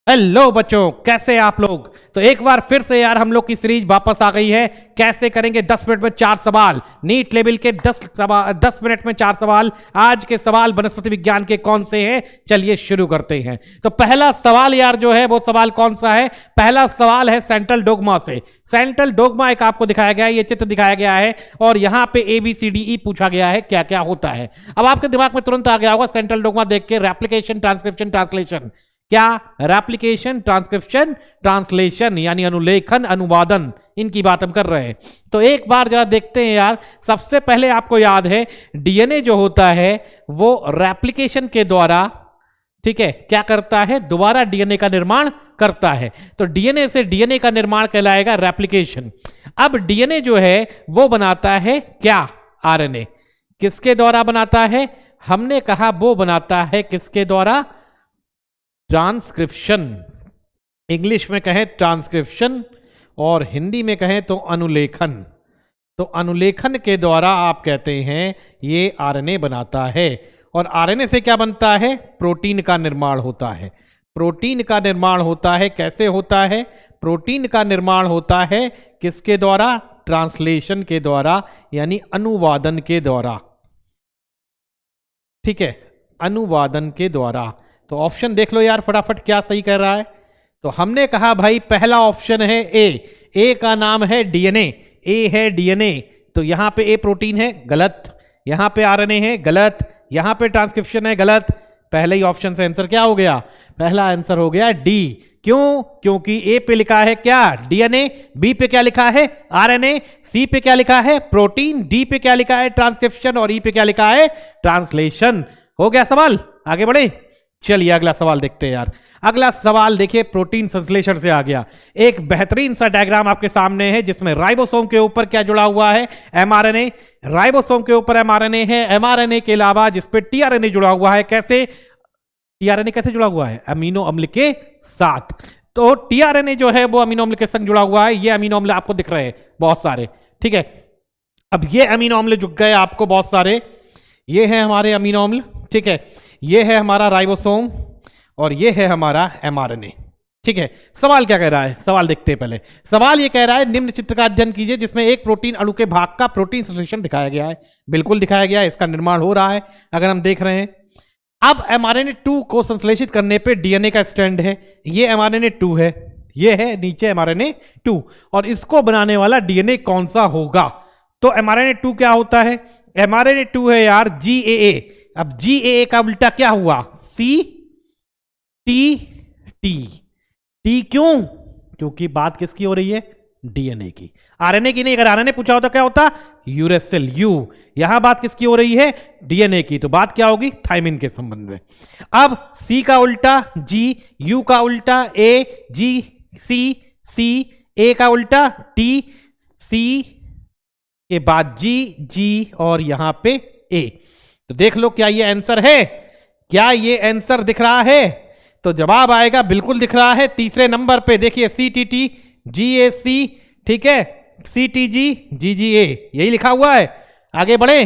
Hello बच्चों, कैसे हैं आप लोग। तो एक बार फिर से यार हम लोग की सीरीज वापस आ गई है। कैसे करेंगे 10 मिनट में 4 सवाल, नीट लेवल के 10 मिनट में 4 सवाल। आज के सवाल वनस्पति विज्ञान के कौन से हैं, चलिए शुरू करते हैं। तो पहला सवाल यार जो है वो सवाल कौन सा है। पहला सवाल है सेंट्रल डोग्मा से। सेंट्रल डोग्मा एक आपको दिखाया गया है, ये चित्र दिखाया गया है और यहां पे ABCDE पूछा गया है क्या क्या होता है। अब आपके दिमाग में तुरंत आ गया होगा सेंट्रल डोग्मा देख के, रेप्लिकेशन, ट्रांसक्रिप्शन, ट्रांसलेशन। क्या रेप्लिकेशन, ट्रांसक्रिप्शन, ट्रांसलेशन यानी अनुलेखन, अनुवादन, इनकी बात हम कर रहे हैं। तो एक बार जरा देखते हैं यार। सबसे पहले आपको याद है डीएनए जो होता है वो रेप्लिकेशन के द्वारा, ठीक है, क्या करता है, दोबारा डीएनए का निर्माण करता है। तो डीएनए से डीएनए का निर्माण कहलाएगा रेप्लिकेशन। अब डीएनए जो है वो बनाता है क्या, आरएनए। किसके द्वारा बनाता है, हमने कहा वो बनाता है किसके द्वारा, ट्रांसक्रिप्शन। इंग्लिश में कहें ट्रांसक्रिप्शन और हिंदी में कहें तो अनुलेखन। तो अनुलेखन के द्वारा आप कहते हैं ये आरएनए बनाता है। और आरएनए से क्या बनता है, प्रोटीन का निर्माण होता है। प्रोटीन का निर्माण होता है, कैसे होता है, प्रोटीन का निर्माण होता है किसके द्वारा, ट्रांसलेशन के द्वारा यानी अनुवादन के द्वारा, ठीक है, अनुवादन के द्वारा। तो ऑप्शन देख लो यार फटाफट क्या सही कर रहा है। तो हमने कहा भाई पहला ऑप्शन है ए का नाम है डीएनए, ए है डीएनए। तो यहां पे ए प्रोटीन है, गलत। यहां पे आरएनए है, गलत। यहां पे ट्रांसक्रिप्शन है, गलत। पहले ही ऑप्शन से आंसर क्या हो गया, पहला आंसर हो गया डी। क्यों, क्योंकि ए पे लिखा है क्या, डीएनए, बी पे क्या लिखा है, आरएनए, सी पे क्या लिखा है, प्रोटीन, डी पे क्या लिखा है, ट्रांसक्रिप्शन और ई पे क्या लिखा है, ट्रांसलेशन। हो गया सवाल, आगे बढ़े। चलिए अगला सवाल देखते हैं यार। अगला सवाल देखिए प्रोटीन संश्लेषण से आ गया। एक बेहतरीन सा डायग्राम आपके सामने है जिसमें राइबोसोम के ऊपर क्या जुड़ा हुआ है, एमआरएनए। राइबोसोम के ऊपर एमआरएनए है, एमआरएनए के अलावा जिस पे टीआरएनए जुड़ा हुआ है। कैसे, टीआरएनए कैसे जुड़ा हुआ है, अमीनो अम्ल के साथ। तो टीआरएनए जो है वो अमीनो अम्ल के संग जुड़ा हुआ है। ये अमीनो अम्ल आपको दिख रहे हैं बहुत सारे, ठीक है। अब ये अमीनो अम्ल जुड़ गए आपको बहुत सारे, ये है हमारे अमीनो अम्ल, ठीक है। ये है हमारा राइबोसोम और ये है हमारा एमआरएनए, ठीक है। सवाल क्या कह रहा है, सवाल देखते हैं पहले। सवाल ये कह रहा है निम्न चित्र का अध्ययन कीजिए जिसमें एक प्रोटीन अणु के भाग का प्रोटीन संश्लेषण दिखाया गया है। बिल्कुल दिखाया गया है, इसका निर्माण हो रहा है अगर हम देख रहे हैं। अब mRNA-2 को संश्लेषित करने पे डीएनए का स्ट्रैंड है, ये mRNA-2 है, ये है नीचे mRNA-2, और इसको बनाने वाला डीएनए कौन सा होगा। तो mRNA-2 क्या होता है, mRNA-2 है यार GAA। अब GAA का उल्टा क्या हुआ, CTT। टी क्यों, क्योंकि बात किसकी हो रही है, डीएनए की, आरएनए की नहीं। अगर आरएनए पूछा होता क्या होता, यूरेसिल, यू। यहां बात किसकी हो रही है, डीएनए की। तो बात क्या होगी, थायमिन के संबंध में। अब सी का उल्टा जी, यू का उल्टा ए, जी सी, सी ए का उल्टा टी, सी के बाद जी, जी और यहां पे ए। तो देख लो क्या ये आंसर है, क्या ये आंसर दिख रहा है। तो जवाब आएगा बिल्कुल दिख रहा है तीसरे नंबर पे। देखिए CTT GAC, ठीक है, CTG GGA, यही लिखा हुआ है। आगे बढ़े,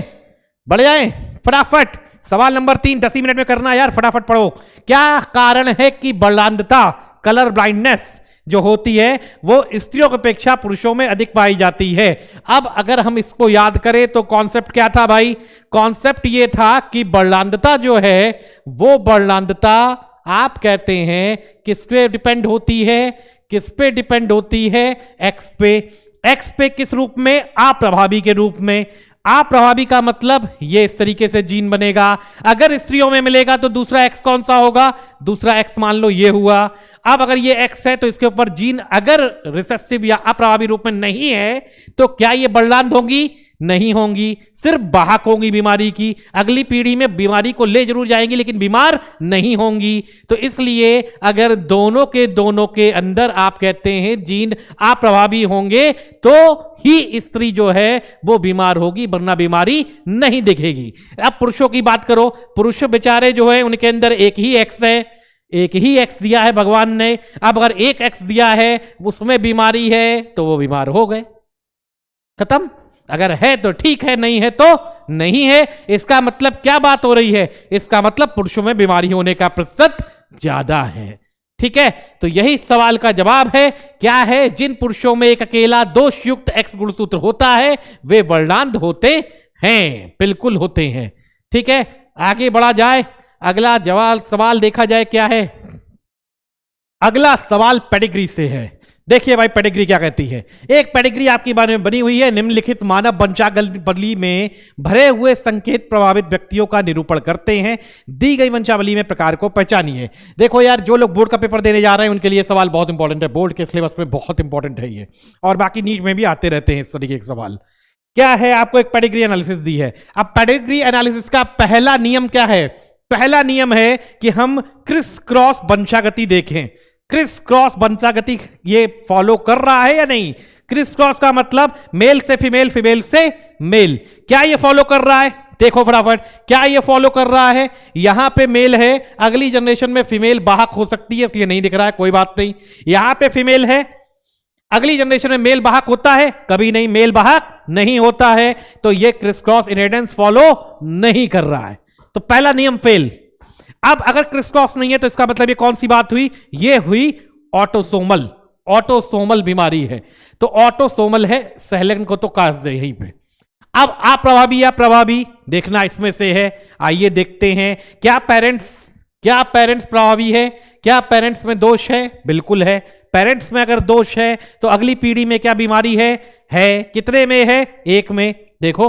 बढ़ जाए फटाफट। सवाल नंबर 3 10 मिनट में करना यार, फटाफट पढ़ो। क्या कारण है कि बर्लांधता, कलर ब्लाइंडनेस जो होती है वो स्त्रियों की अपेक्षा पुरुषों में अधिक पाई जाती है। अब अगर हम इसको याद करें तो कॉन्सेप्ट क्या था भाई, कॉन्सेप्ट ये था कि बर्लांधता जो है वो बर्लांधता आप कहते हैं किस पे डिपेंड होती है, किस पे डिपेंड होती है, एक्स पे। एक्स पे किस रूप में, अप्रभावी के रूप में। अप्रभावी का मतलब ये इस तरीके से जीन बनेगा। अगर स्त्रियों में मिलेगा तो दूसरा एक्स कौन सा होगा, दूसरा एक्स मान लो ये हुआ। अब अगर ये एक्स है तो इसके ऊपर जीन अगर रिसेसिव या अप्रभावी रूप में नहीं है तो क्या ये बर्लांध होंगी, नहीं होंगी, सिर्फ वाहक होंगी बीमारी की। अगली पीढ़ी में बीमारी को ले जरूर जाएंगी लेकिन बीमार नहीं होंगी। तो इसलिए अगर दोनों के अंदर आप कहते हैं जीन अप्रभावी होंगे तो ही स्त्री जो है वो बीमार होगी, वरना बीमारी नहीं दिखेगी। अब पुरुषों की बात करो, पुरुष बेचारे जो है उनके अंदर एक ही एक्स है, एक ही एक्स दिया है भगवान ने। अब अगर एक एक्स दिया है उसमें बीमारी है तो वो बीमार हो गए, खत्म। अगर है तो ठीक है, नहीं है तो नहीं है। इसका मतलब क्या बात हो रही है, इसका मतलब पुरुषों में बीमारी होने का प्रतिशत ज्यादा है। ठीक है, तो यही सवाल का जवाब है। क्या है? जिन पुरुषों में एक अकेला दोषयुक्त एक्स गुणसूत्र होता है वे वर्णांध होते हैं। बिल्कुल होते हैं। ठीक है, आगे बढ़ा जाए, अगला सवाल देखा जाए क्या है। अगला सवाल पेडिग्री से है। देखिए भाई पेडिग्री क्या कहती है। एक पेडिग्री आपकी बारे में बनी हुई है। निम्नलिखित मानव वंशावली में भरे हुए संकेत प्रभावित व्यक्तियों का निरूपण करते हैं। दी गई वंशावली में प्रकार को पहचानिए। देखो यार, जो लोग बोर्ड का पेपर देने जा रहे हैं उनके लिए सवाल बहुत इंपॉर्टेंट है। बोर्ड के सिलेबस में बहुत इंपॉर्टेंट है ये, और बाकी नीट में भी आते रहते हैं इस तरीके के सवाल। क्या है? आपको एक पेडिग्री एनालिसिस दी है। अब पेडिग्री एनालिसिस का पहला नियम क्या है? पहला नियम है कि हम क्रिस क्रॉस वंशागति देखें। क्रिस क्रॉस वंशागति ये फॉलो कर रहा है या नहीं? क्रिस क्रॉस का मतलब मेल से फीमेल, फीमेल से मेल। क्या ये फॉलो कर रहा है? देखो फटाफट, क्या ये फॉलो कर रहा है? यहां पे मेल है, अगली जनरेशन में फीमेल वाहक हो सकती है, इसलिए नहीं दिख रहा है, कोई बात नहीं। यहां पे फीमेल है, अगली जनरेशन में मेल वाहक होता है? कभी नहीं, मेल वाहक नहीं होता है। तो ये क्रिस क्रॉस इनहेरिटेंस फॉलो नहीं कर रहा है। तो पहला नियम फेल। अब अगर क्रिस क्रॉस नहीं है तो इसका मतलब ये कौन सी बात हुई? ये हुई ऑटोसोमल। ऑटोसोमल बीमारी है। तो ऑटोसोमल है, सहलन को तो काट दे यहीं पे। अब अप्रभावी या प्रभावी देखना इसमें से है। आइए देखते हैं, क्या पेरेंट्स प्रभावी है? क्या पेरेंट्स में दोष है? बिल्कुल है। पेरेंट्स में अगर दोष है तो अगली पीढ़ी में क्या बीमारी है? कितने में है? एक में। देखो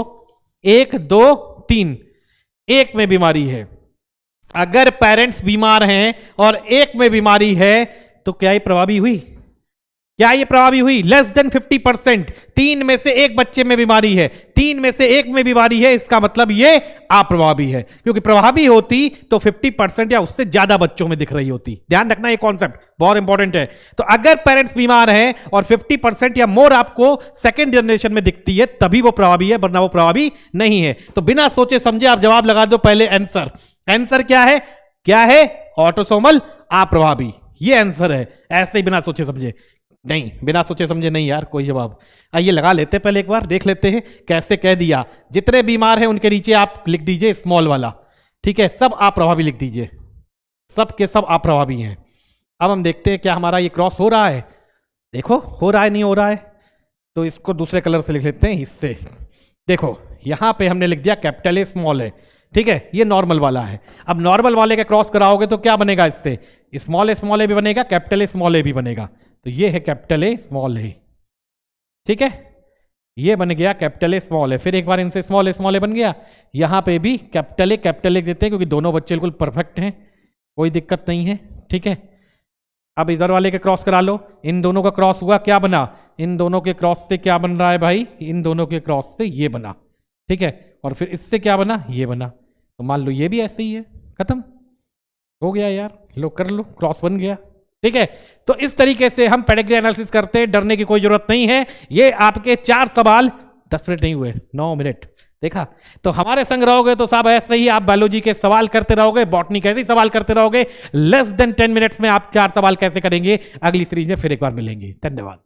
1 2 3, एक में बीमारी है। अगर पेरेंट्स बीमार हैं और एक में बीमारी है तो क्या ये प्रभावी हुई? क्या ये प्रभावी हुई? Less than 50%। 3 में से एक बच्चे में बीमारी है, 3 में से एक में बीमारी है, इसका मतलब ये अप्रभावी है। क्योंकि प्रभावी होती तो 50% या उससे ज्यादा बच्चों में दिख रही होती। ध्यान रखना, ये कॉन्सेप्ट बहुत इंपॉर्टेंट है। तो अगर पेरेंट्स बीमार हैं और 50% या मोर आपको सेकेंड जनरेशन में दिखती है तभी वो प्रभावी है, वरना वो प्रभावी नहीं है। तो बिना सोचे समझे आप जवाब लगा दो पहले आंसर। आंसर क्या है? क्या है? ऑटोसोमल अप्रभावी। ये आंसर है, ऐसे ही बिना सोचे समझे नहीं। बिना सोचे समझे नहीं यार कोई जवाब। आइए लगा लेते, पहले एक बार देख लेते हैं कैसे कह दिया। जितने बीमार हैं उनके नीचे आप लिख दीजिए स्मॉल वाला। ठीक है, सब अप्रभावी लिख दीजिए, सब के सब अप्रभावी हैं। अब हम देखते हैं क्या हमारा ये क्रॉस हो रहा है। देखो हो रहा है, नहीं हो रहा है तो इसको दूसरे कलर से लिख लेते हैं, इससे। देखो यहां पे हमने लिख दिया कैपिटल ए स्मॉल है। ठीक है, ये नॉर्मल वाला है। अब नॉर्मल वाले के क्रॉस कराओगे तो क्या बनेगा? इससे स्मॉल ए भी बनेगा, कैपिटल ए स्मॉल ए भी बनेगा। तो ये है कैपिटल ए स्मॉल ए। ठीक है, ये बन गया कैपिटल ए स्मॉल ए। फिर एक बार इनसे स्मॉल ए बन गया। यहां पे भी कैपिटल ए देते हैं क्योंकि दोनों बच्चे बिल्कुल परफेक्ट हैं, कोई दिक्कत नहीं है। ठीक है, अब इधर वाले के क्रॉस करा लो। इन दोनों का क्रॉस हुआ, क्या बना? इन दोनों के क्रॉस से क्या बन रहा है भाई? इन दोनों के क्रॉस से ये बना। ठीक है, और फिर इससे क्या बना? ये बना। तो मान लो ये भी ऐसे ही है, खत्म हो गया यार। लो कर लो, क्रॉस बन गया। ठीक है, तो इस तरीके से हम पेडिग्री एनालिसिस करते हैं, डरने की कोई जरूरत नहीं है। ये आपके 4 सवाल, 10 मिनट नहीं हुए, 9 मिनट। देखा, तो हमारे संग रहोगे तो साहब ऐसे ही आप बायोलॉजी के सवाल करते रहोगे, बॉटनी कैसे ही सवाल करते रहोगे। लेस देन 10 मिनट्स में आप 4 सवाल कैसे करेंगे? अगली सीरीज में फिर एक बार मिलेंगे। धन्यवाद।